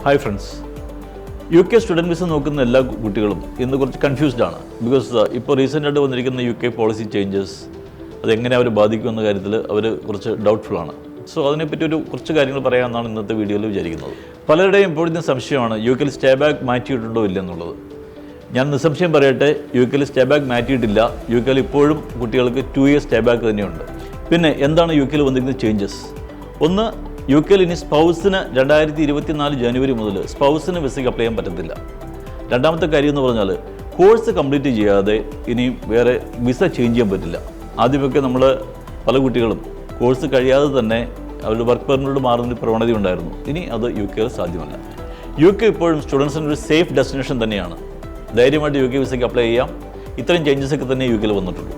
Hi friends, UK student visa നോക്കുന്ന എല്ലാ കുട്ടികളും ഇന്ന് കുറച്ച് കൺഫ്യൂസ്ഡ് ആണ്. ബിക്കോസ് ഇപ്പോൾ റീസെൻ്റായിട്ട് വന്നിരിക്കുന്ന UK പോളിസി ചേഞ്ചസ് അതെങ്ങനെ അവരെ ബാധിക്കുമെന്ന കാര്യത്തിൽ അവർ കുറച്ച് ഡൗട്ട്ഫുള്ളാണ്. സോ അതിനെപ്പറ്റി കുറച്ച് കാര്യങ്ങൾ പറയാമെന്നാണ് ഇന്നത്തെ വീഡിയോയിൽ വിചാരിക്കുന്നത്. പലരുടെയും ഇപ്പോഴത്തെ സംശയമാണ് UK സ്റ്റേ ബാക്ക് മാറ്റിയിട്ടുണ്ടോ ഇല്ലെന്നുള്ളത്. ഞാൻ നിസ്സംശയം പറയട്ടെ, UK സ്റ്റേ ബാക്ക് മാറ്റിയിട്ടില്ല. UK ഇപ്പോഴും കുട്ടികൾക്ക് 2 years സ്റ്റേ ബാക്ക് തന്നെയുണ്ട്. പിന്നെ എന്താണ് UK വന്നിരിക്കുന്ന ചേഞ്ചസ്? ഒന്ന്, UK ഇനി സ്പൗസിന് 2024 ജനുവരി മുതൽ സ്പൗസിന് വിസയ്ക്ക് അപ്ലൈ ചെയ്യാൻ പറ്റത്തില്ല. രണ്ടാമത്തെ കാര്യം എന്ന് പറഞ്ഞാൽ കോഴ്സ് കംപ്ലീറ്റ് ചെയ്യാതെ ഇനിയും വേറെ വിസ ചേഞ്ച് ചെയ്യാൻ പറ്റില്ല. ആദ്യമൊക്കെ നമ്മൾ പല കുട്ടികളും കോഴ്സ് കഴിയാതെ തന്നെ അവരുടെ വർക്ക് പെർമിറ്റോട് മാറുന്നൊരു പ്രവണത ഉണ്ടായിരുന്നു. ഇനി അത് UK സാധ്യമല്ല. UK ഇപ്പോഴും സ്റ്റുഡൻസിന് ഒരു സേഫ് ഡെസ്റ്റിനേഷൻ തന്നെയാണ്. ധൈര്യമായിട്ട് UK വിസയ്ക്ക് അപ്ലൈ ചെയ്യാം. ഇത്രയും ചേഞ്ചസൊക്കെ തന്നെ UK വന്നിട്ടുള്ളൂ.